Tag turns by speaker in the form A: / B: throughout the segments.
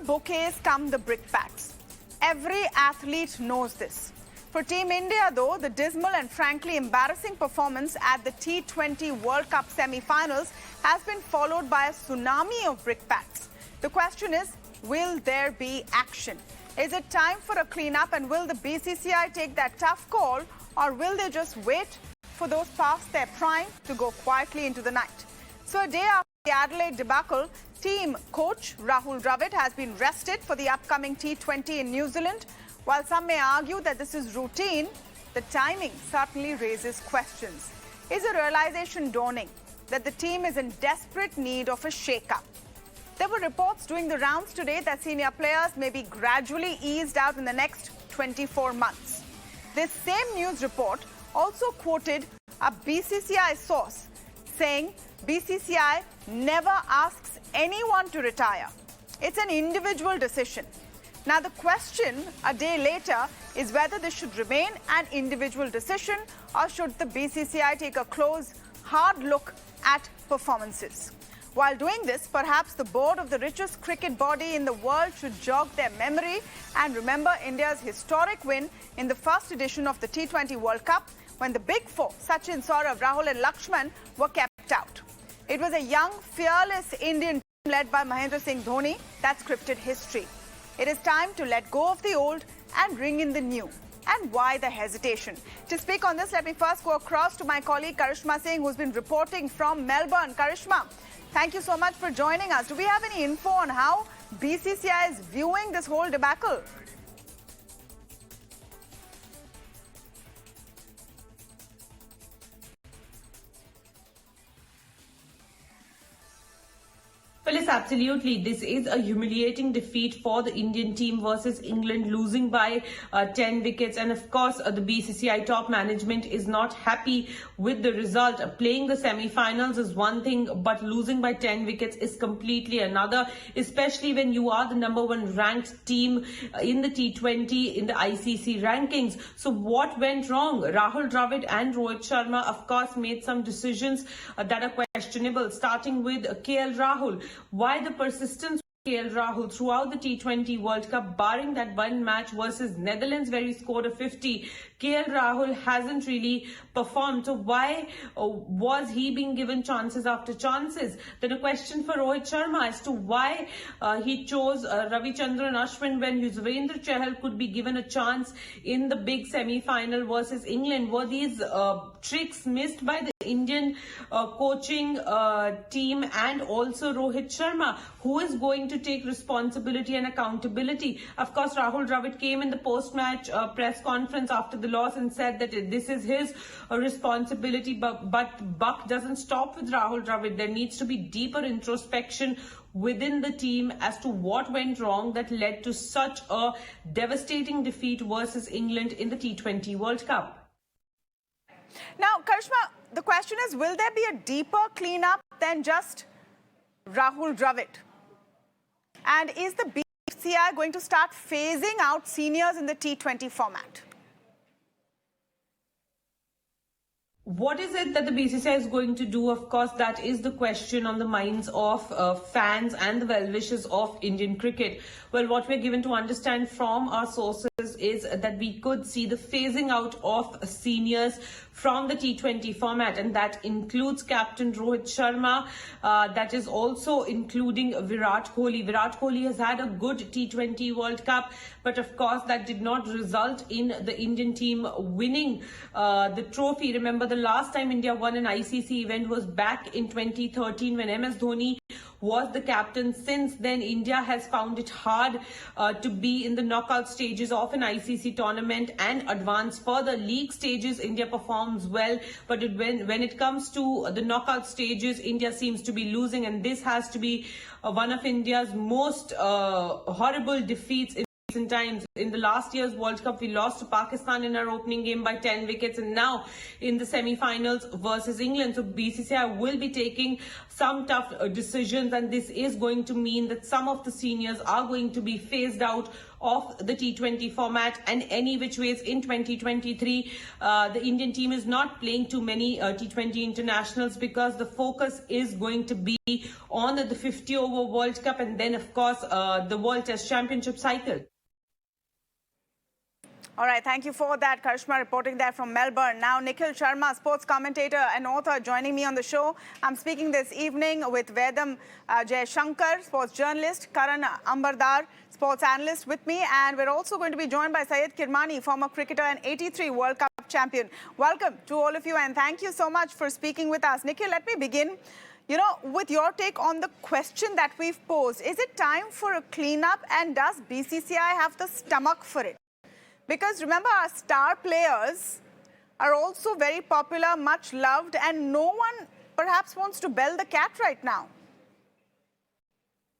A: bouquets come the brickbats. Every athlete knows this. For Team India, though, the dismal and frankly embarrassing performance at the T20 World Cup semi-finals has been followed by a tsunami of brickbats. The question is, will there be action? Is it time for a clean-up, and will the BCCI take that tough call, or will they just wait for those past their prime to go quietly into the night? So a day after the Adelaide debacle, team coach Rahul Dravid has been rested for the upcoming T20 in New Zealand. While some may argue that this is routine, the timing certainly raises questions. Is a realization dawning that the team is in desperate need of a shake-up? There were reports doing the rounds today that senior players may be gradually eased out in the next 24 months. This same news report also quoted a BCCI source saying BCCI never asks anyone to retire. It's an individual decision. Now, the question a day later is whether this should remain an individual decision, or should the BCCI take a close, hard look at performances. While doing this, perhaps the board of the richest cricket body in the world should jog their memory and remember India's historic win in the first edition of the T20 World Cup, when the big four, Sachin, Saurav, Rahul and Laxman, were kept out. It was a young, fearless Indian team led by Mahendra Singh Dhoni that scripted history. It is time to let go of the old and bring in the new. And why the hesitation? To speak on this, let me first go across to my colleague Karishma Singh, who's been reporting from Melbourne. Karishma, thank you so much for joining us. Do we have any info on how BCCI is viewing this whole debacle?
B: Well, yes, absolutely. This is a humiliating defeat for the Indian team versus England, losing by 10 wickets. And of course, the BCCI top management is not happy with the result. Playing the semi-finals is one thing, but losing by 10 wickets is completely another, especially when you are the #1 ranked team in the T20 in the ICC rankings. So what went wrong? Rahul Dravid and Rohit Sharma, of course, made some decisions that are questionable, starting with KL Rahul. Why the persistence of KL Rahul throughout the T20 World Cup, barring that one match versus Netherlands where he scored a 50? KL Rahul hasn't really performed. So why was he being given chances after chances? Then a question for Rohit Sharma as to why he chose Ravichandran Ashwin when Yuzvendra Chahal could be given a chance in the big semi-final versus England. Were these tricks missed by the Indian coaching team and also Rohit Sharma? Who is going to take responsibility and accountability? Of course, Rahul Dravid came in the post-match press conference after the loss and said that this is his responsibility, but buck doesn't stop with Rahul Dravid. There needs to be deeper introspection within the team as to what went wrong that led to such a devastating defeat versus England in the T20 World Cup.
A: Now, Karishma, the question is, will there be a deeper cleanup than just Rahul Dravid? And is the BCCI going to start phasing out seniors in the T20 format?
B: What is it that the BCCI is going to do? Of course, that is the question on the minds of fans and the well-wishers of Indian cricket. Well, what we're given to understand from our sources is that we could see the phasing out of seniors from the T20 format, and that includes captain Rohit Sharma. That is also including Virat Kohli. Virat Kohli has had a good T20 World Cup, but of course that did not result in the Indian team winning the trophy. Remember, the last time India won an ICC event was back in 2013 when MS Dhoni was the captain. Since then, India has found it hard to be in the knockout stages of an ICC tournament and advance further. League stages, India performs well, but when it comes to the knockout stages, India seems to be losing, and this has to be one of India's most horrible defeats in times. In the last year's World Cup, we lost to Pakistan in our opening game by 10 wickets, and now in the semi-finals versus England. So BCCI will be taking some tough decisions, and this is going to mean that some of the seniors are going to be phased out of the T20 format, and any which ways in 2023, the Indian team is not playing too many T20 internationals because the focus is going to be on the 50-over World Cup and then, of course, the World Test Championship cycle.
A: All right, thank you for that, Karishma, reporting there from Melbourne. Now, Nikhil Sharma, sports commentator and author, joining me on the show. I'm speaking this evening with Vedam Jaishankar, sports journalist, Tamanna Inamdar, sports analyst with me, and we're also going to be joined by Syed Kirmani, former cricketer and 83 World Cup champion. Welcome to all of you, and thank you so much for speaking with us. Nikhil, let me begin, with your take on the question that we've posed. Is it time for a cleanup, and does BCCI have the stomach for it? Because remember, our star players are also very popular, much loved, and no one perhaps wants to bell the cat right now.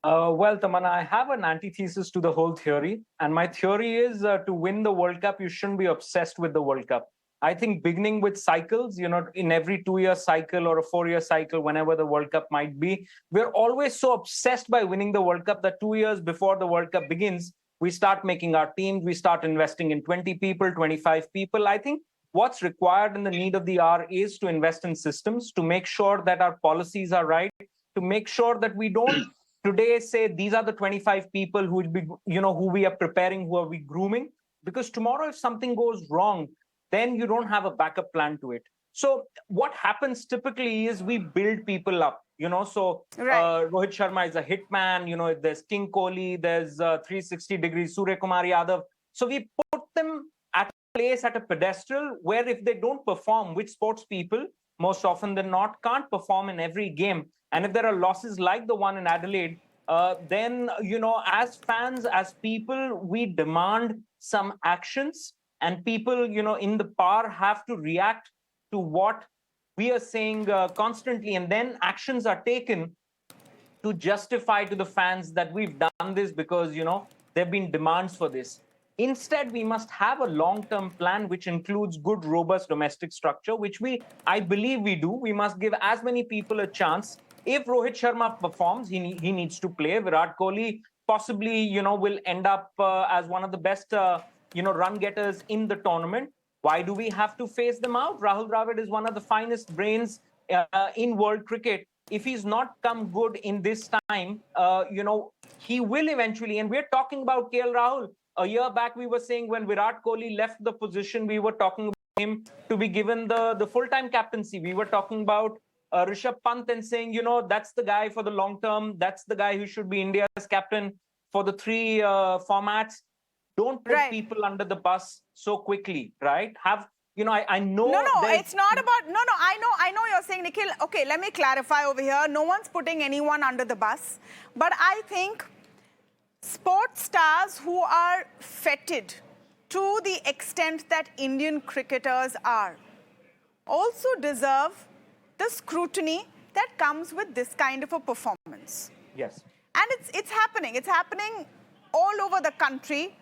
C: Well, Tamanna, I have an antithesis to the whole theory. And my theory is to win the World Cup, you shouldn't be obsessed with the World Cup. I think beginning with cycles, in every 2-year cycle or a 4-year cycle, whenever the World Cup might be, we're always so obsessed by winning the World Cup that 2 years before the World Cup begins, we start making our teams, we start investing in 20 people, 25 people. I think what's required in the need of the hour is to invest in systems, to make sure that our policies are right, to make sure that we don't today say these are the 25 people who will be, who we are preparing, who are we grooming. Because tomorrow, if something goes wrong, then you don't have a backup plan to it. So what happens typically is we build people up. Right. Rohit Sharma is a hitman, there's King Kohli, there's 360 degrees, Surya Kumar Yadav. So we put them at a place, at a pedestal, where if they don't perform, which sports people, most often than not, can't perform in every game. And if there are losses like the one in Adelaide, then, as fans, as people, we demand some actions, and people, in the power have to react to what we are saying constantly, and then actions are taken to justify to the fans that we've done this because, there have been demands for this. Instead, we must have a long-term plan which includes good, robust domestic structure, which I believe we do. We must give as many people a chance. If Rohit Sharma performs, he needs to play. Virat Kohli possibly, will end up as one of the best, run getters in the tournament. Why do we have to phase them out? Rahul Dravid is one of the finest brains in world cricket. If he's not come good in this time, he will eventually. And we're talking about KL Rahul. A year back, we were saying when Virat Kohli left the position, we were talking about him to be given the full-time captaincy. We were talking about Rishabh Pant and saying, that's the guy for the long term. That's the guy who should be India's captain for the 3 formats. Don't put people under the bus so quickly, right? I know.
A: No, it's not about. No, I know you're saying, Nikhil. Okay, let me clarify over here. No one's putting anyone under the bus. But I think sports stars who are feted to the extent that Indian cricketers are also deserve the scrutiny that comes with this kind of a performance.
C: Yes.
A: And it's happening. It's happening all over the country.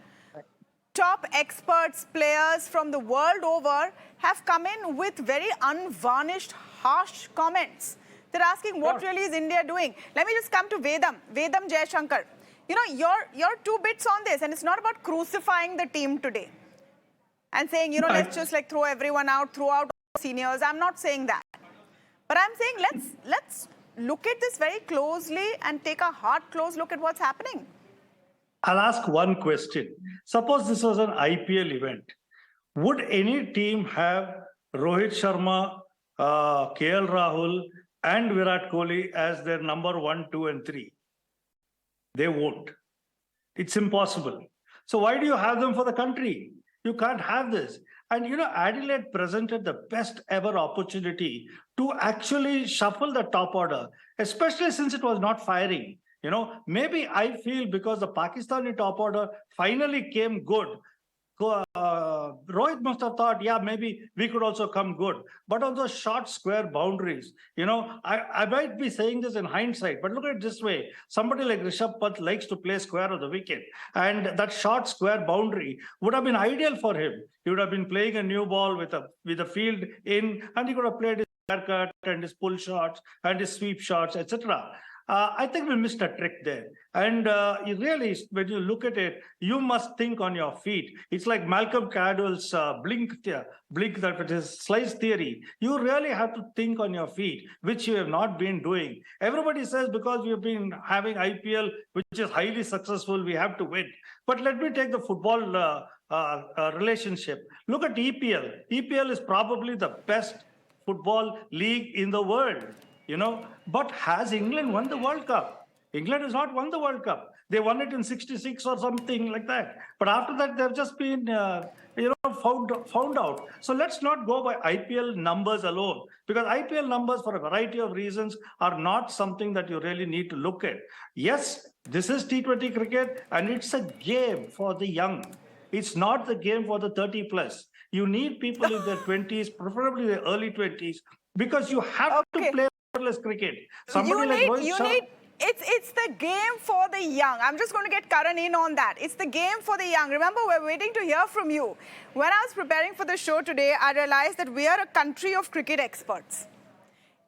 A: Top experts, players from the world over have come in with very unvarnished, harsh comments. They're asking, what really is India doing? Let me just come to Vedam Jaishankar. Your 2 bits on this, and it's not about crucifying the team today and saying, let's just throw everyone out, throw out seniors. I'm not saying that. But I'm saying let's look at this very closely and take a hard, close look at what's happening.
D: I'll ask one question. Suppose this was an IPL event. Would any team have Rohit Sharma, KL Rahul, and Virat Kohli as their number 1, 2, and 3? They won't. It's impossible. So why do you have them for the country? You can't have this. And Adelaide presented the best ever opportunity to actually shuffle the top order, especially since it was not firing. Maybe I feel because the Pakistani top order finally came good, Rohit must have thought, yeah, maybe we could also come good. But on those short square boundaries, I might be saying this in hindsight, but look at it this way. Somebody like Rishabh Pant likes to play square of the wicket. And that short square boundary would have been ideal for him. He would have been playing a new ball with a field in, and he could have played his haircut and his pull shots and his sweep shots, etc. I think we missed a trick there. And you really, when you look at it, you must think on your feet. It's like Malcolm Gladwell's blink that it is slice theory. You really have to think on your feet, which you have not been doing. Everybody says because we have been having IPL, which is highly successful, we have to win. But let me take the football relationship. Look at EPL. EPL is probably the best football league in the world, but has England won the World Cup? England has not won the World Cup. They won it in 66 or something like that. But after that, they've just been, found out. So let's not go by IPL numbers alone, because IPL numbers, for a variety of reasons, are not something that you really need to look at. Yes, this is T20 cricket, and it's a game for the young. It's not the game for the 30 plus. You need people in their 20s, preferably the early 20s, because you have to play cricket.
A: It's the game for the young. I'm just going to get Karan in on that. It's the game for the young. Remember, we're waiting to hear from you. When I was preparing for the show today, I realized that we are a country of cricket experts.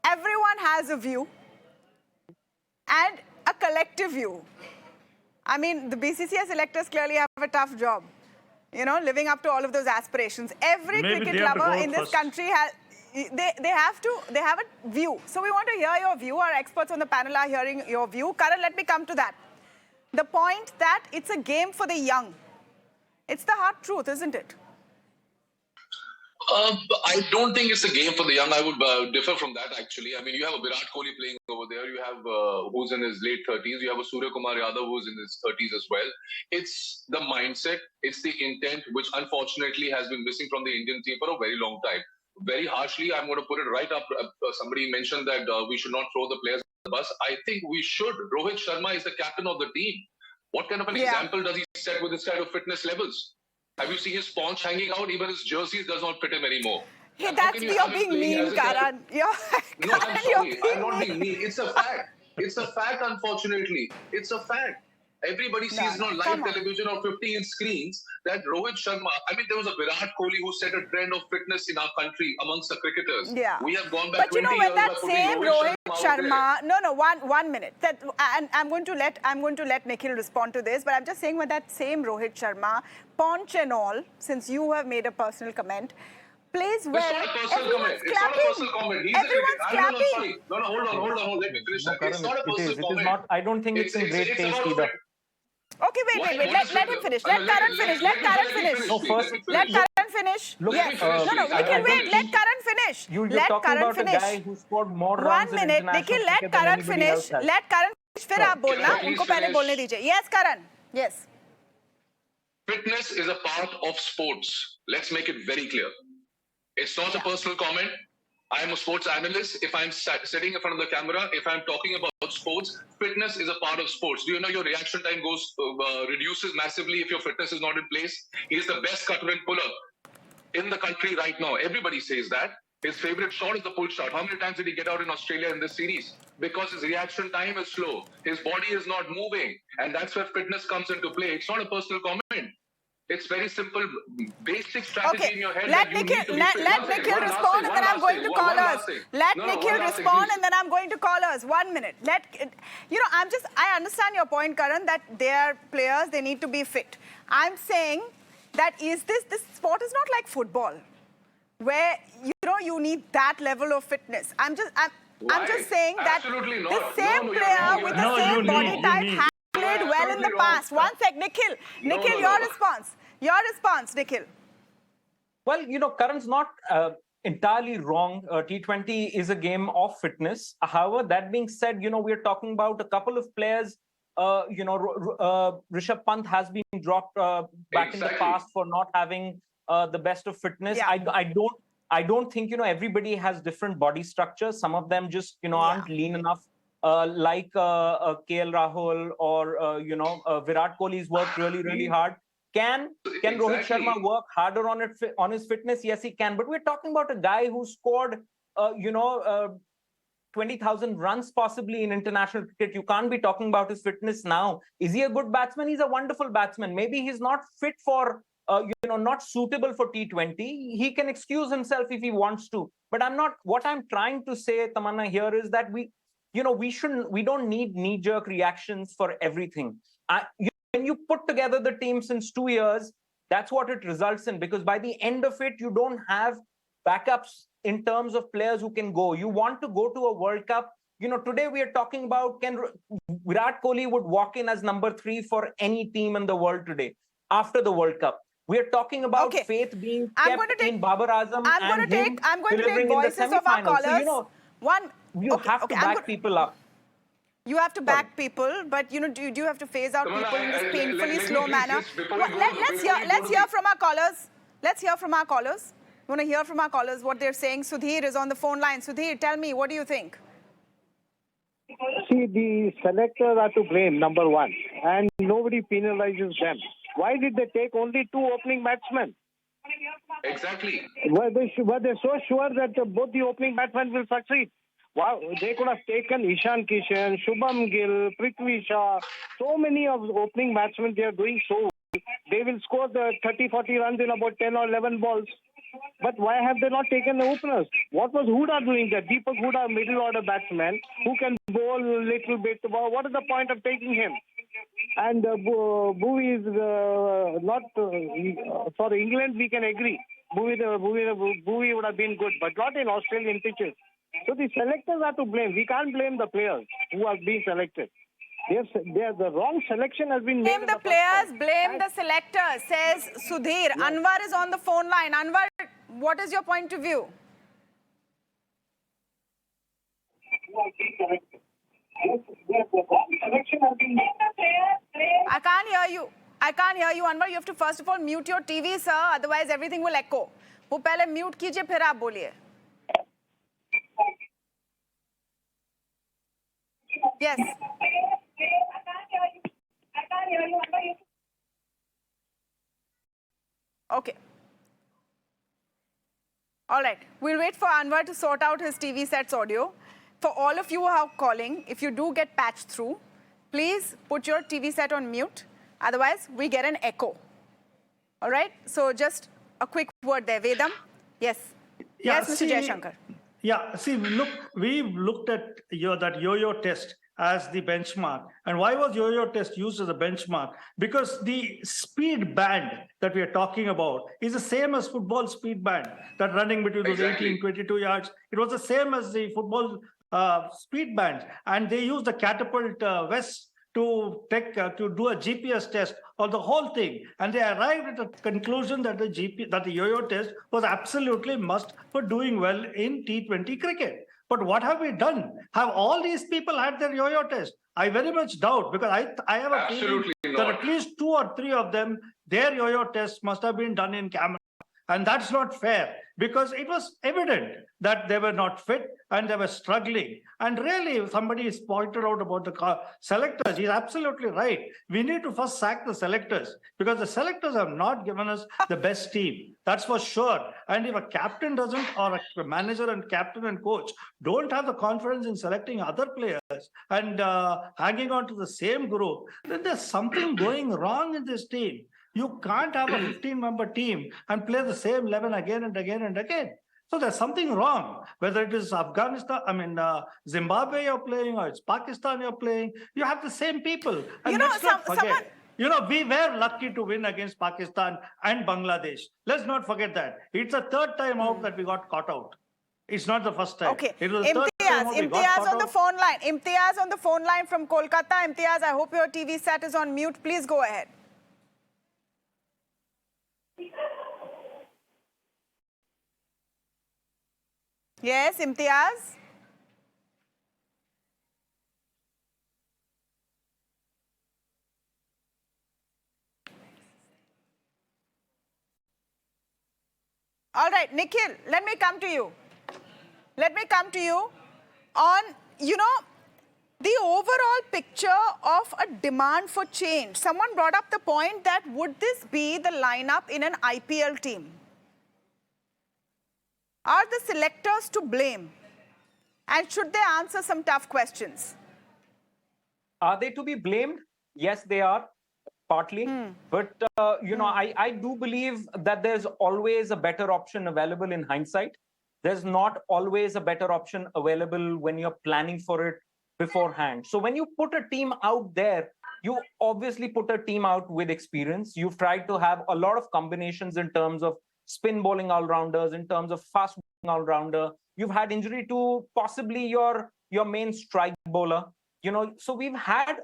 A: Everyone has a view and a collective view. I mean, the BCCI selectors clearly have a tough job, living up to all of those aspirations. Every cricket lover in this country has... They have a view. So we want to hear your view. Our experts on the panel are hearing your view. Karan, let me come to that. The point that it's a game for the young. It's the hard truth, isn't it?
E: I don't think it's a game for the young. I would differ from that, actually. I mean, you have a Virat Kohli playing over there. You have who's in his late 30s. You have a Surya Kumar Yadav who's in his 30s as well. It's the mindset. It's the intent, which unfortunately has been missing from the Indian team for a very long time. Very harshly, I'm going to put it right up. Somebody mentioned that we should not throw the players on the bus. I think we should. Rohit Sharma is the captain of the team. What kind of an example does he set with his kind of fitness levels? Have you seen his paunch hanging out? Even his jerseys does not fit him anymore.
A: Hey, you're being mean, Karan.
E: No, I'm sorry. I'm not being mean. It's a fact. It's a fact, unfortunately. It's a fact. Everybody sees on live television or 15 screens that Rohit Sharma, I mean, there was a Virat Kohli who set a trend of fitness in our country amongst the cricketers.
A: Yeah.
E: We have gone back 20
A: when
E: years
A: that same Rohit Sharma, one minute. And I'm going to let Nikhil respond to this, but I'm just saying when that same Rohit Sharma, paunch and all, since you have made a personal comment, plays well.
E: It's not a personal comment. It's not a personal comment.
A: Everyone's clapping.
E: No, hold on. Let me finish that. It's not a personal comment.
C: I don't think it's in great taste either.
A: Okay, wait. Let him finish. Let Karan finish. Let Karan finish.
C: No, first,
A: let Karan finish.
C: Yes.
A: Nikhil, wait. Let Karan finish.
C: You're talking about a guy who scored more runs
A: 1 minute. Nikhil, let Karan finish. Let Karan finish. फिर आप बोलना. उनको पहले बोलने दीजिए. Yes, Karan. Yes.
E: Fitness is a part of sports. Let's make it very clear. It's not a personal comment. I'm a sports analyst. If I'm sitting in front of the camera, if I'm talking about sports, fitness is a part of sports. Do you know your reaction time reduces massively if your fitness is not in place? He is the best cutter and puller in the country right now. Everybody says that. His favorite shot is the pull shot. How many times did he get out in Australia in this series? Because his reaction time is slow. His body is not moving. And that's where fitness comes into play. It's not a personal comment. It's very simple, basic strategy in your head.
A: Let Nikhil respond and then I'm going to callers. Let Nikhil respond and then I'm going to callers. 1 minute. I understand your point, Karan, that they are players, they need to be fit. I'm saying that this sport is not like football, where you need that level of fitness. I'm just saying that the same player with the same body type has played well in the past. One sec, Nikhil, your response. Your response, Nikhil.
C: Well, Karan's not entirely wrong. T20 is a game of fitness. However, that being said, we're talking about a couple of players. Rishabh Pant has been dropped back in the past for not having the best of fitness. Yeah. I don't think everybody has different body structures. Some of them just aren't lean enough. Like KL Rahul or Virat Kohli's worked really hard. Can Rohit Sharma work harder on his fitness? Yes, he can. But we're talking about a guy who scored 20,000 runs possibly in international cricket. You can't be talking about his fitness now. Is he a good batsman? He's a wonderful batsman. Maybe he's not fit for not suitable for T20. He can excuse himself if he wants to. But what I'm trying to say, Tamanna, here is that we don't need knee-jerk reactions for everything. When you put together the team since 2 years, that's what it results in, because by the end of it, you don't have backups in terms of players who can go. You want to go to a World Cup. Today we are talking about Virat Kohli would walk in as number 3 for any team in the world today after the World Cup. We are talking about faith being kept in Babar Azam and him delivering in the semi-finals. So, you have to back people up.
A: You have to back people, but do you have to phase out people in this painfully slow manner? Let's hear from our callers. Let's hear from our callers. We want to hear from our callers what they're saying. Sudhir is on the phone line. Sudhir, tell me, what do you think?
F: See, the selectors are to blame, number one, and nobody penalizes them. Why did they take only 2 opening batsmen?
E: Exactly.
F: Were they so sure that both the opening batsmen will succeed? Wow, they could have taken Ishan Kishan, Shubham Gill, Prithvi Shaw. So many of the opening batsmen, they are doing so well. They will score the 30-40 runs in about 10 or 11 balls. But why have they not taken the openers? What was Huda doing there? Deepak Huda, middle order batsman, who can bowl a little bit. What is the point of taking him? And Bhuvi is not... for England, we can agree. Bhuvi would have been good, but not in Australian pitches. So the selectors are to blame. We can't blame the players who are being selected. The wrong selection has been made.
A: Blame the players, blame the selectors, says Sudhir. Yes. Anwar is on the phone line. Anwar, what is your point of view? I can't hear you. I can't hear you, Anwar. You have to first of all mute your TV, sir. Otherwise, everything will echo. वो पहले mute कीजिए, फिर आप बोलिए. Yes. Okay. All right. We'll wait for Anwar to sort out his TV set's audio. For all of you who are calling, if you do get patched through, please put your TV set on mute. Otherwise, we get an echo. All right? So just a quick word there. Vedam? Yes.
D: Yeah,
A: yes, Mr. Jaishankar.
D: Yeah, see, look, we've looked at that yo-yo test as the benchmark. And why was yo-yo test used as a benchmark? Because the speed band that we are talking about is the same as football speed band, that running between those 18, 22 yards. It was the same as the football speed band. And they used the catapult vests to do a GPS test of the whole thing, and they arrived at the conclusion that the yo-yo test was absolutely must for doing well in T20 cricket. But what have we done? Have all these people had their yo-yo test? I very much doubt, because I have a feeling that at least 2 or 3 of them, their yo-yo tests must have been done in camera. And that's not fair, because it was evident that they were not fit and they were struggling. And really, if somebody is pointed out about the selectors, he's absolutely right. We need to first sack the selectors, because the selectors have not given us the best team. That's for sure. And if a captain doesn't, or a manager and captain and coach don't have the confidence in selecting other players and hanging on to the same group, then there's something going wrong in this team. You can't have a 15-member team and play the same 11 again and again and again. So there's something wrong. Whether it is Zimbabwe you're playing, or it's Pakistan you're playing, you have the same people. And let's not forget, we were lucky to win against Pakistan and Bangladesh. Let's not forget that. It's the 3rd time out that we got caught out. It's not the first time.
A: Okay.
D: It was the 3rd time out we got
A: Imtiaz
D: caught
A: on the phone line. Imtiaz on the phone line from Kolkata. Imtiaz, I hope your TV set is on mute. Please go ahead. Yes, Imtiaz. All right, Nikhil, let me come to you. Let me come to you on, the overall picture of a demand for change. Someone brought up the point that would this be the lineup in an IPL team? Are the selectors to blame? And should they answer some tough questions?
C: Are they to be blamed? Yes, they are, partly. But, I do believe that there's always a better option available in hindsight. There's not always a better option available when you're planning for it beforehand. So when you put a team out there, you obviously put a team out with experience. You've tried to have a lot of combinations in terms of spin bowling all-rounders, in terms of fast bowling all-rounder. You've had injury to possibly your main strike bowler. So we've had,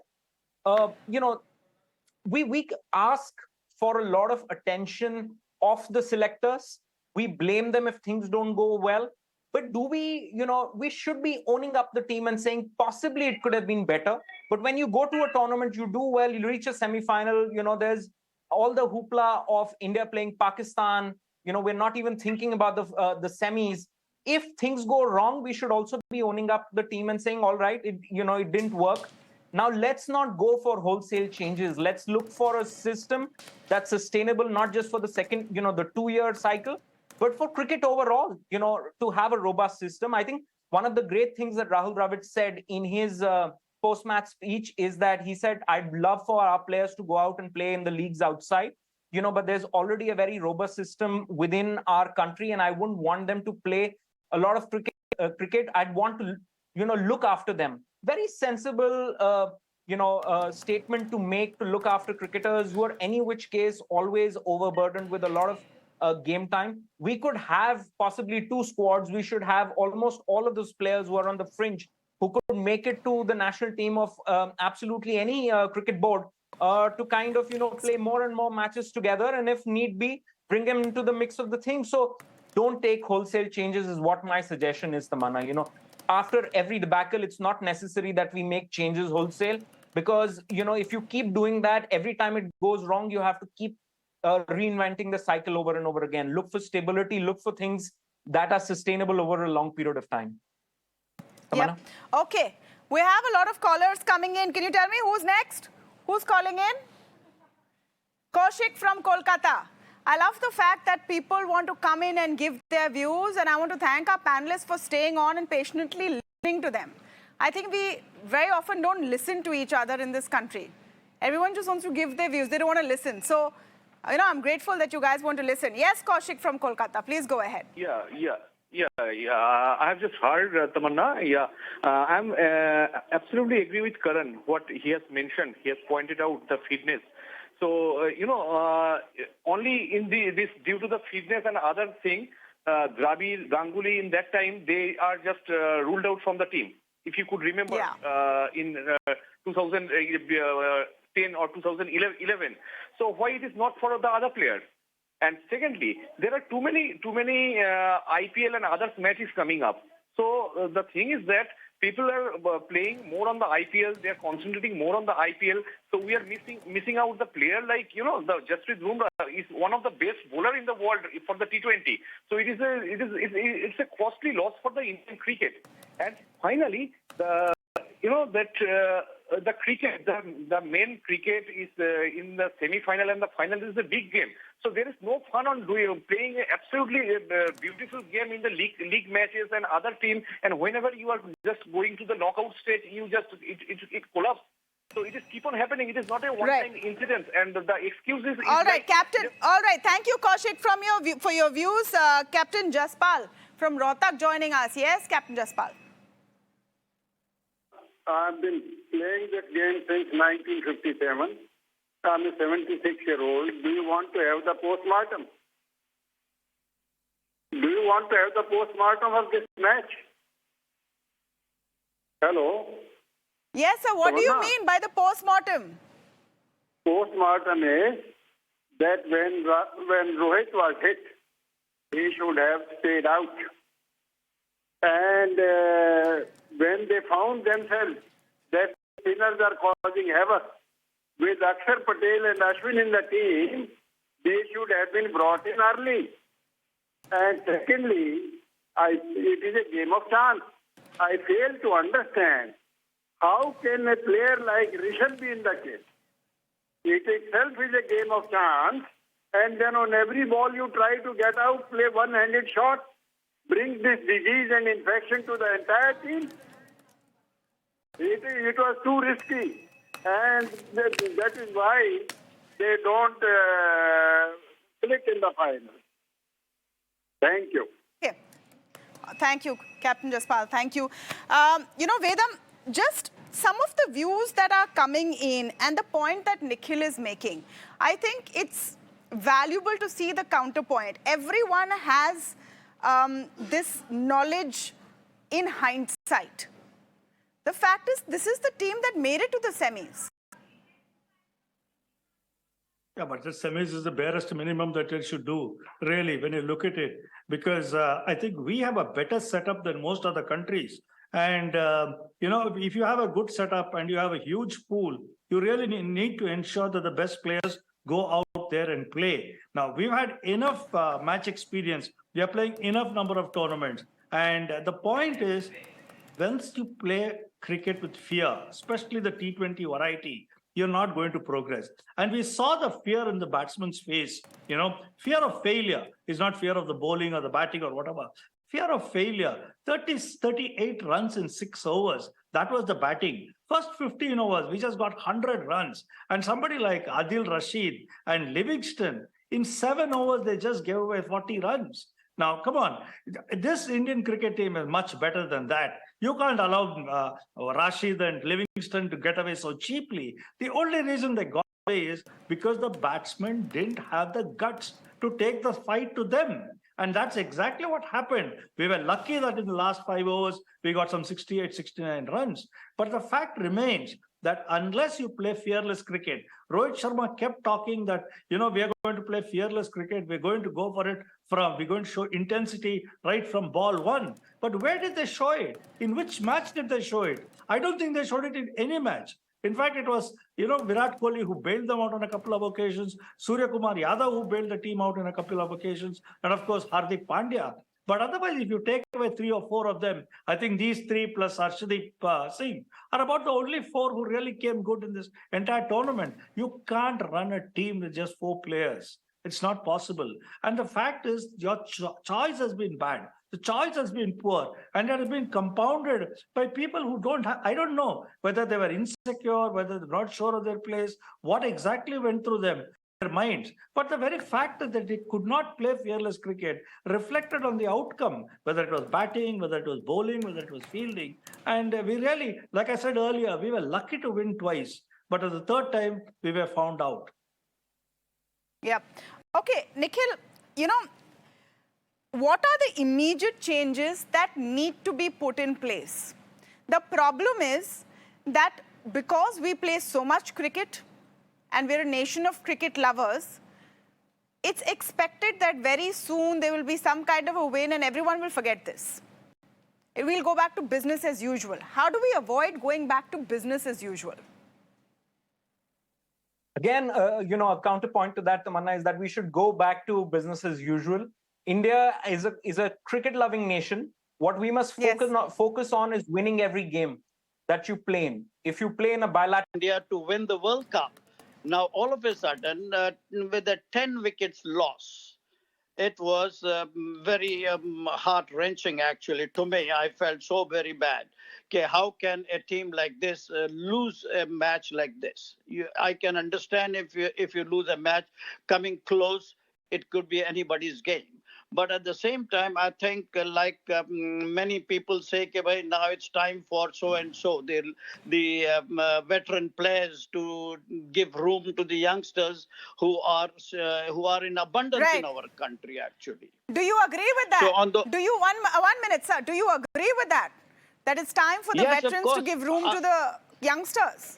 C: we ask for a lot of attention of the selectors. We blame them if things don't go well. But do we, we should be owning up the team and saying possibly it could have been better. But when you go to a tournament, you do well, you reach a semi-final, there's all the hoopla of India playing Pakistan. We're not even thinking about the semis. If things go wrong, we should also be owning up the team and saying, all right, it didn't work. Now, let's not go for wholesale changes. Let's look for a system that's sustainable, not just for the second, the 2-year cycle, but for cricket overall, to have a robust system. I think one of the great things that Rahul Dravid said in his post-match speech is that he said, I'd love for our players to go out and play in the leagues outside, but there's already a very robust system within our country, and I wouldn't want them to play a lot of cricket. I'd want to, look after them. Very sensible, statement to make, to look after cricketers who are any which case always overburdened with a lot of game time. We could have possibly 2 squads. We should have almost all of those players who are on the fringe who could make it to the national team of absolutely any cricket board to kind of, play more and more matches together. And if need be, bring them into the mix of the thing. So don't take wholesale changes is what my suggestion is, Tamanna. After every debacle, it's not necessary that we make changes wholesale because, if you keep doing that, every time it goes wrong, you have to keep reinventing the cycle over and over again. Look for stability, look for things that are sustainable over a long period of time.
A: Yep. Okay. We have a lot of callers coming in. Can you tell me who's next? Who's calling in? Kaushik from Kolkata. I love the fact that people want to come in and give their views, and I want to thank our panelists for staying on and patiently listening to them. I think we very often don't listen to each other in this country. Everyone just wants to give their views. They don't want to listen. So, I'm grateful that you guys want to listen. Yes, Kaushik from Kolkata. Please go ahead.
G: Yeah. I have just heard Tamanna. Yeah, I'm absolutely agree with Karan. What he has mentioned, he has pointed out the fitness. So only in this due to the fitness and other thing, Dravid, Ganguly in that time they are just ruled out from the team. If you could remember, in 2010 or 2011. So why it is not for the other players? And secondly, there are too many IPL and other matches coming up. So the thing is that people are playing more on the IPL. They are concentrating more on the IPL. So we are missing out the player like the Jasprit Bumrah is one of the best bowler in the world for the T20. So it's a costly loss for the Indian cricket. And finally, the cricket, the main cricket is in the semi-final and the final is a big game. So there is no fun on playing absolutely beautiful game in the league matches and other team. And whenever you are just going to the knockout stage, it collapses. So it is keep on happening. It is not a one-time incident. And the excuses.
A: All right, Captain. All right, thank you, Kaushik, for your views. Captain Jaspal from Rohtak joining us. Yes, Captain Jaspal.
H: I've been playing that game since 1957. I'm a 76-year-old. Do you want to have the postmortem? Do you want to have the postmortem of this match? Hello?
A: Yes, sir. What do you mean by the postmortem?
H: Postmortem is that when Rohit was hit, he should have stayed out. And when they found themselves that spinners are causing havoc, with Akshar Patel and Ashwin in the team, they should have been brought in early. And secondly, it is a game of chance. I fail to understand how can a player like Rishabh be in the case. It itself is a game of chance, and then on every ball you try to get out, play one-handed shot, bring this disease and infection to the entire team. It was too risky. And that is why they don't click in the final. Thank you.
A: Okay. Thank you, Captain Jaspal. Thank you. Vedam, just some of the views that are coming in and the point that Nikhil is making, I think it's valuable to see the counterpoint. Everyone has this knowledge in hindsight. The fact is, this is the team that made it to the semis.
D: Yeah, but the semis is the barest minimum that it should do, really, when you look at it. Because I think we have a better setup than most other countries. And, if you have a good setup and you have a huge pool, you really need to ensure that the best players go out there and play. Now, we've had enough match experience. We are playing enough number of tournaments. And the point is, once you play cricket with fear, especially the T20 variety, you're not going to progress. And we saw the fear in the batsman's face. Fear of failure is not fear of the bowling or the batting or whatever. Fear of failure. 38 runs in 6 overs. That was the batting. First 15 overs, we just got 100 runs. And somebody like Adil Rashid and Livingston, in 7 overs, they just gave away 40 runs. Now, come on. This Indian cricket team is much better than that. You can't allow Rashid and Livingston to get away so cheaply. The only reason they got away is because the batsmen didn't have the guts to take the fight to them. And that's exactly what happened. We were lucky that in the last 5 overs, we got some 68, 69 runs. But the fact remains that unless you play fearless cricket, Rohit Sharma kept talking that, we are going to play fearless cricket. We're going to go for it we're going to show intensity right from ball one. But where did they show it? In which match did they show it? I don't think they showed it in any match. In fact, it was, Virat Kohli who bailed them out on a couple of occasions, Surya Kumar Yadav who bailed the team out on a couple of occasions, and of course, Hardik Pandya. But otherwise, if you take away 3 or 4 of them, I think these 3 plus Arshdeep Singh are about the only 4 who really came good in this entire tournament. You can't run a team with just 4 players. It's not possible. And the fact is, your choice has been bad. The choice has been poor, and it has been compounded by people who don't have, I don't know whether they were insecure, whether they're not sure of their place, what exactly went through their minds. But the very fact that they could not play fearless cricket reflected on the outcome, whether it was batting, whether it was bowling, whether it was fielding. And we really, like I said earlier, we were lucky to win twice. But at the third time, we were found out.
A: Yeah. Okay, Nikhil, what are the immediate changes that need to be put in place? The problem is that because we play so much cricket and we're a nation of cricket lovers, it's expected that very soon there will be some kind of a win and everyone will forget this. It will go back to business as usual. How do we avoid going back to business as usual?
C: Again, a counterpoint to that, Tamanna, is that we should go back to business as usual. India is a cricket-loving nation. What we must focus on is winning every game that you play in. If you play in a bilateral...
I: India to win the World Cup. Now, all of a sudden, with a 10 wickets loss, it was very heart-wrenching, actually. To me, I felt so very bad. Okay, how can a team like this lose a match like this? I can understand if you lose a match coming close, it could be anybody's game. But at the same time, I think many people say, okay, now it's time for so-and-so, the veteran players to give room to the youngsters who are in abundance in our country, actually.
A: Do you agree with that? So do you, one minute, sir, do you agree with that? That it's time for the veterans to give room to the youngsters?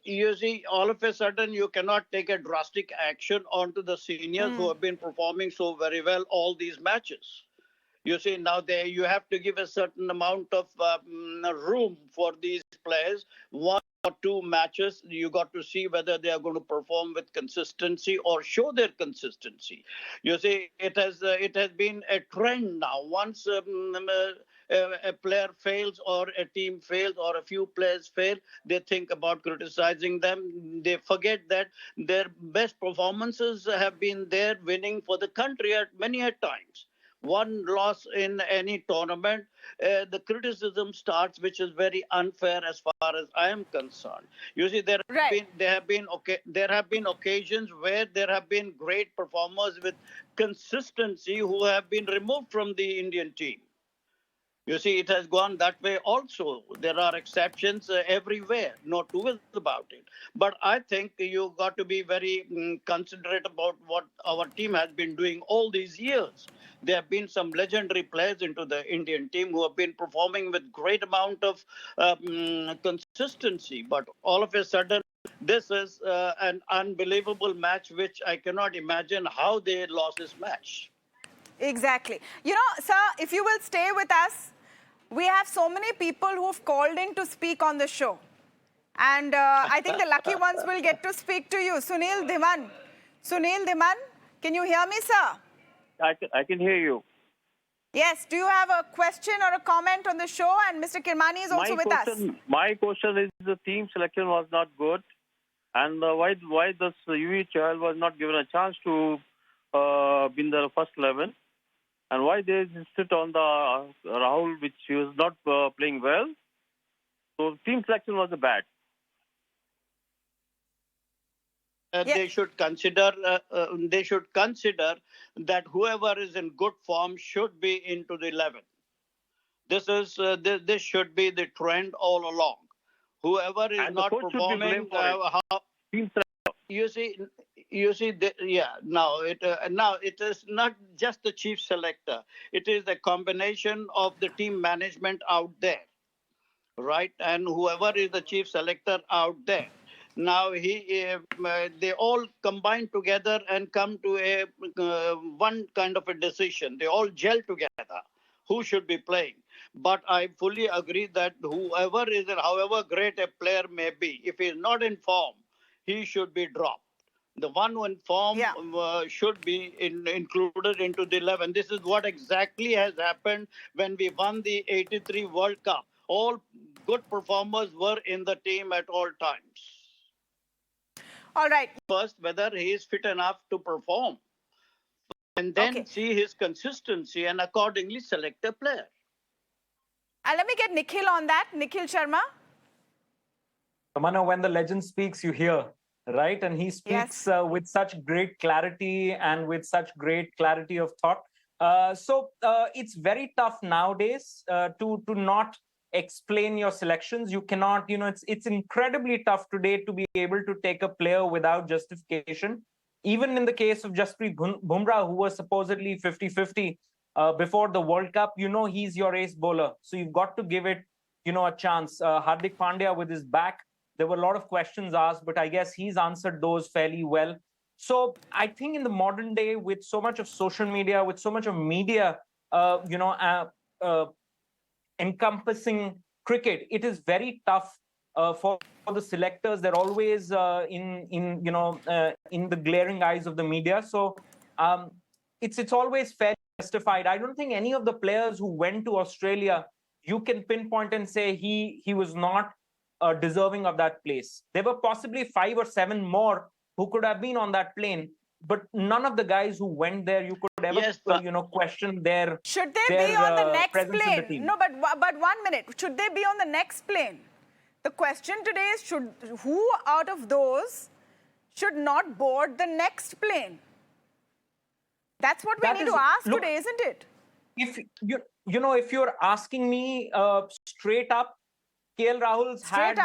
I: You see, all of a sudden, you cannot take a drastic action onto the seniors who have been performing so very well all these matches. You see, now you have to give a certain amount of room for these players. 1 or 2 matches, you got to see whether they are going to perform with consistency or show their consistency. You see, it has been a trend now. Once a player fails or a team fails or a few players fail, they think about criticizing them. They forget that their best performances have been there winning for the country at many times. One loss in any tournament, the criticism starts, which is very unfair as far as I am concerned. You see, there have been occasions where there have been great performers with consistency who have been removed from the Indian team. You see, it has gone that way also. There are exceptions everywhere, no two ways about it. But I think you got to be very considerate about what our team has been doing all these years. There have been some legendary players into the Indian team who have been performing with great amount of consistency. But all of a sudden, this is an unbelievable match, which I cannot imagine how they lost this match.
A: Exactly. You know, sir, if you will stay with us, we have so many people who've called in to speak on the show. And I think the lucky ones will get to speak to you. Sunil Dhiman. Sunil Dhiman, can you hear me, sir?
J: I can hear you.
A: Yes. Do you have a question or a comment on the show? And Mr. Kirmani is also with us.
J: My question is the team selection was not good. And why this UV child was not given a chance to be in the first 11? And why they sit on the Rahul, which he was not playing well. So team selection was bad.
I: They should consider. They should consider that whoever is in good form should be into the 11. This should be the trend all along. Whoever is not performing, now it is not just the chief selector. It is a combination of the team management out there, right? And whoever is the chief selector out there. Now they all combine together and come to a one kind of a decision. They all gel together. Who should be playing? But I fully agree that whoever is, however great a player may be, if he is not in form, he should be dropped. The one who in form should be included into the 11. This is what exactly has happened when we won the 83 World Cup. All good performers were in the team at all times.
A: All right.
I: First, whether he is fit enough to perform. And then see his consistency and accordingly select a player.
A: And let me get Nikhil on that. Nikhil Sharma.
C: Tamanna, when the legend speaks, you hear, right? And he speaks with such great clarity and with such great clarity of thought. So it's very tough nowadays to not explain your selections. You cannot, it's incredibly tough today to be able to take a player without justification. Even in the case of Jasprit Bumrah, who was supposedly 50-50 before the World Cup, he's your ace bowler. So you've got to give it, a chance. Hardik Pandya with his back, there were a lot of questions asked, but I guess he's answered those fairly well. So I think in the modern day, with so much of social media, with so much of media, encompassing cricket, it is very tough for the selectors. They're always in the glaring eyes of the media. So it's always fairly justified. I don't think any of the players who went to Australia, you can pinpoint and say he was not deserving of that place. There were possibly 5 or 7 more who could have been on that plane, but none of the guys who went there, you could ever question their
A: should they be on the next plane?
C: The
A: no, but 1 minute. Should they be on the next plane? The question today is, who out of those should not board the next plane? That's what we need to ask today, isn't it?
C: If if you're asking me straight up, KL Rahul's had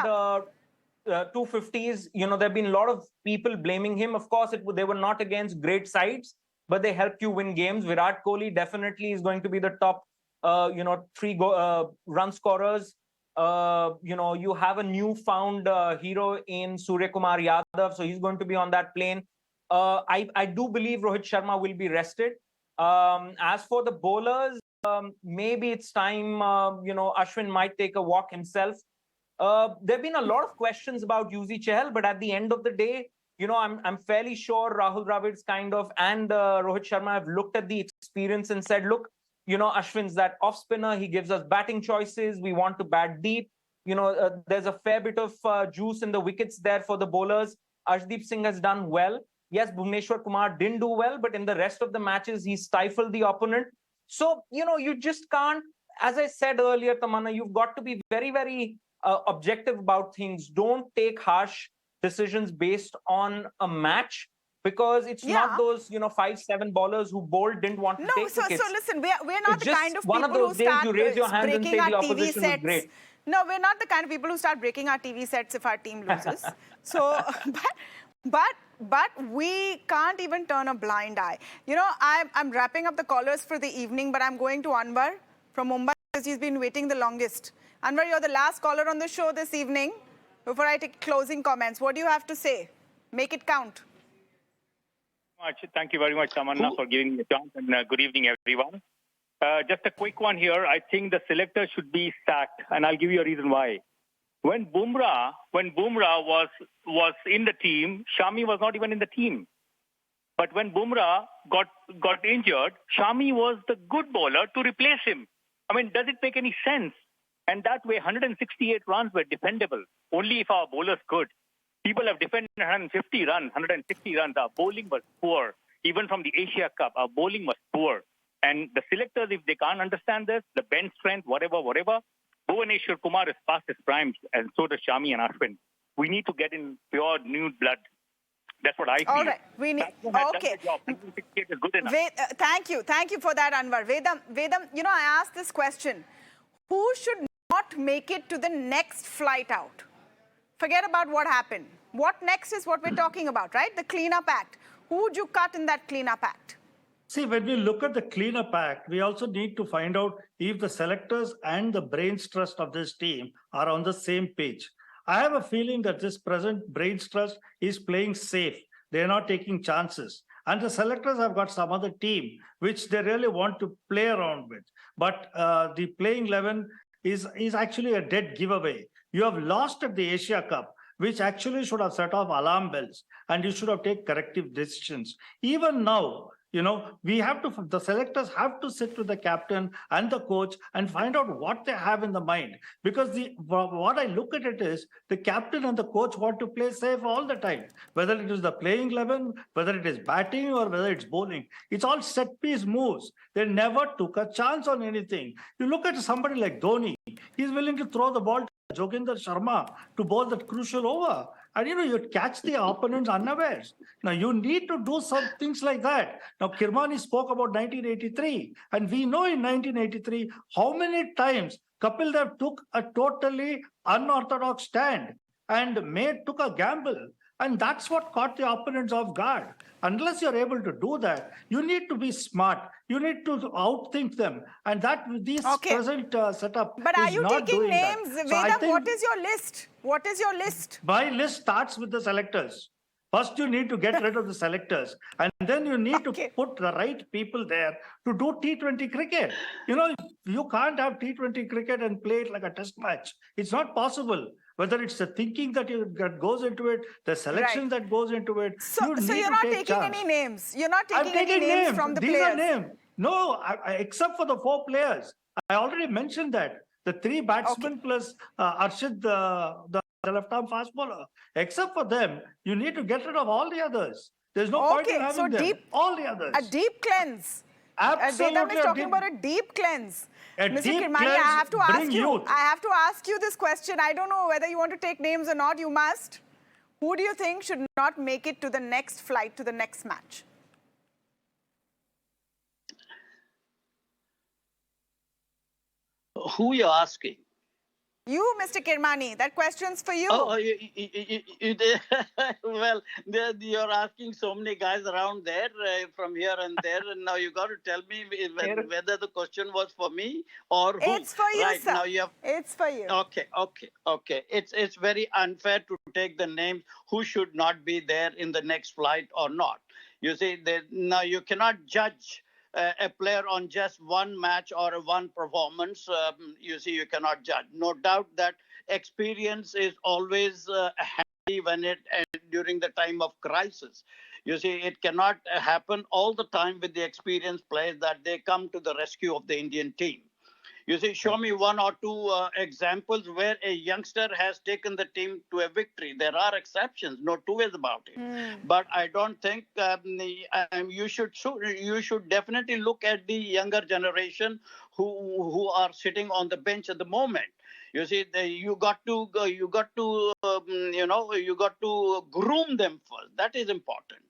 C: 250s. There have been a lot of people blaming him. Of course, they were not against great sides, but they helped you win games. Virat Kohli definitely is going to be the top, 3 run scorers. You have a newfound hero in Surya Kumar Yadav, so he's going to be on that plane. I do believe Rohit Sharma will be rested. As for the bowlers, maybe it's time, Ashwin might take a walk himself. There have been a lot of questions about Yuzi Chahal, but at the end of the day, I'm fairly sure Rahul Dravid's and Rohit Sharma have looked at the experience and said, look, Ashwin's that off spinner. He gives us batting choices. We want to bat deep. There's a fair bit of juice in the wickets there for the bowlers. Arshdeep Singh has done well. Yes, Bhuvneshwar Kumar didn't do well, but in the rest of the matches, he stifled the opponent. So, you just can't, as I said earlier, Tamanna, you've got to be very, very objective about things. Don't take harsh decisions based on a match. because it's
A: Yeah.
C: not those 5-7 ballers who bowled didn't want to
A: No,
C: take
A: so
C: wickets.
A: listen, we're not
C: It's
A: the kind
C: just
A: of
C: one of
A: people who
C: those days
A: start
C: you raise your hands and
A: breaking
C: say
A: our
C: the
A: TV
C: opposition was
A: sets.
C: great.
A: No, we're not the kind of people who start breaking our TV sets if our team loses. So, but we can't even turn a blind eye. I'm wrapping up the callers for the evening, but I'm going to Anwar from Mumbai because he's been waiting the longest. Anwar, you're the last caller on the show this evening. Before I take closing comments, what do you have to say? Make it count.
K: Thank you very much, Tamanna, for giving me a chance, and good evening, everyone. Just a quick one here. I think the selector should be sacked, and I'll give you a reason why. When Bumrah was in the team, Shami was not even in the team. But when Bumrah got injured, Shami was the good bowler to replace him. I mean, does it make any sense? And that way, 168 runs were defendable, only if our bowlers could. People have defended 150 runs, 160 runs. Our bowling was poor. Even from the Asia Cup, our bowling was poor. And the selectors, if they can't understand this, the bench strength, whatever, Bhuvaneshwar Kumar is past his prime, and so does Shami and Ashwin. We need to get in pure new blood. That's what I feel.
A: All right, we need. Okay.
K: 168 is good enough.
A: Thank you for that, Anwar. Vedam, I asked this question: who should not make it to the next flight out? Forget about what happened. What next is what we're talking about, right? The cleanup act. Who would you cut in that cleanup act?
D: See, when we look at the cleanup act, we also need to find out if the selectors and the brains trust of this team are on the same page. I have a feeling that this present brains trust is playing safe. They're not taking chances. And the selectors have got some other team which they really want to play around with. But the playing 11 is actually a dead giveaway. You have lost at the Asia Cup, which actually should have set off alarm bells, and you should have taken corrective decisions. Even now, the selectors have to sit with the captain and the coach and find out what they have in the mind. Because what I look at it is the captain and the coach want to play safe all the time, whether it is the playing 11, whether it is batting or whether it's bowling. It's all set piece moves. They never took a chance on anything. You look at somebody like Dhoni, he's willing to throw the ball to Joginder Sharma to bowl that crucial over. And you catch the opponents unawares. Now you need to do some things like that. Now Kirmani spoke about 1983, and we know in 1983 how many times Kapil Dev took a totally unorthodox stand and took a gamble. And that's what caught the opponents off guard. Unless you're able to do that, you need to be smart. You need to outthink them. And that this present setup
A: But are
D: is
A: you
D: not
A: taking
D: doing
A: names?
D: that. So
A: Vedam, what is your list? What is your list?
D: My list starts with the selectors. First, you need to get rid of the selectors. And then you need to put the right people there to do T20 cricket. You can't have T20 cricket and play it like a test match. It's not possible. Whether it's the thinking that goes into it, the selection that goes into it.
A: So you're not taking any names. You're not taking any names from the
D: These
A: players.
D: are names. No, except for the 4 players. I already mentioned that. The 3 batsmen plus Arshid, the left-arm fast bowler. Except for them, you need to get rid of all the others. There's no point in having them. All the others.
A: A deep cleanse.
D: Absolutely.
A: Vedam is talking about a deep cleanse. Mr.
D: Deep
A: Kirmani,
D: cleanse,
A: I have to ask
D: bring
A: you.
D: youth.
A: I have to ask you this question. I don't know whether you want to take names or not. You must. Who do you think should not make it to the next flight, to the next match?
I: Who are you asking?
A: You, Mr. Kirmani. That question's for you.
I: Oh, well, you're asking so many guys around there from here and there, and now you got to tell me whether the question was for me or who.
A: It's for you,
I: right,
A: sir.
I: Now you have...
A: It's for you.
I: Okay. It's very unfair to take the names who should not be there in the next flight or not. You see, now you cannot judge a player on just one match or one performance. You see, you cannot judge. No doubt that experience is always handy during the time of crisis. You see, it cannot happen all the time with the experienced players that they come to the rescue of the Indian team. You see, show me 1 or 2 examples where a youngster has taken the team to a victory. There are exceptions, no 2 ways about it. But I don't think you should definitely look at the younger generation who are sitting on the bench at the moment. You see, you got to groom them first. That is important.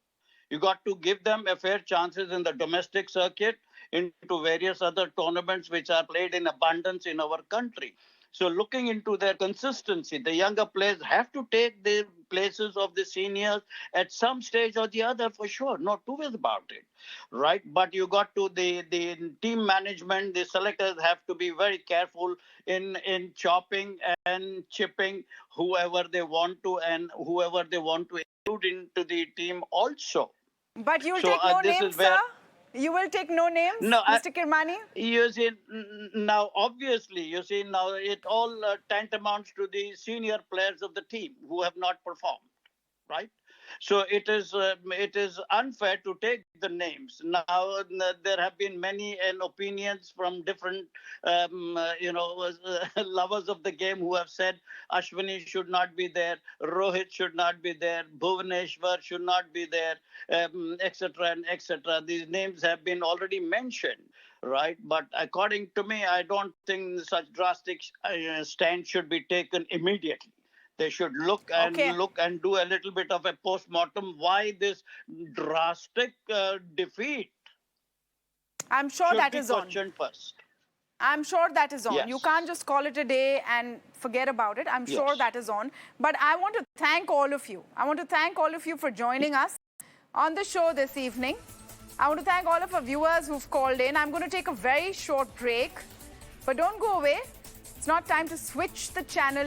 I: You got to give them a fair chances in the domestic circuit, into various other tournaments which are played in abundance in our country. So looking into their consistency, the younger players have to take the places of the seniors at some stage or the other for sure. No two ways about it, right? But you got to the team management, the selectors have to be very careful in chopping and chipping whoever they want to and whoever they want to include into the team also.
A: But you'll
I: So,
A: take no
I: this
A: names,
I: is where-
A: sir? You will take no names,
I: No,
A: Mr. Kirmani?
I: You see, now obviously, you see, now it all tantamounts to the senior players of the team who have not performed, right? So it is unfair to take the names. Now there have been many opinions from different lovers of the game who have said Ashwini should not be there, Rohit should not be there, Bhuvaneshwar should not be there, etc. and etc. These names have been already mentioned, right? But according to me, I don't think such drastic stand should be taken immediately. They should look and do a little bit of a postmortem. Why this drastic defeat?
A: I'm sure that is on.
I: First.
A: I'm sure that is on.
I: Yes.
A: You can't just call it a day and forget about it. I'm sure
I: Yes.
A: that is on. But I want to thank all of you. I want to thank all of you for joining us on the show this evening. I want to thank all of our viewers who've called in. I'm going to take a very short break. But don't go away. It's not time to switch the channel.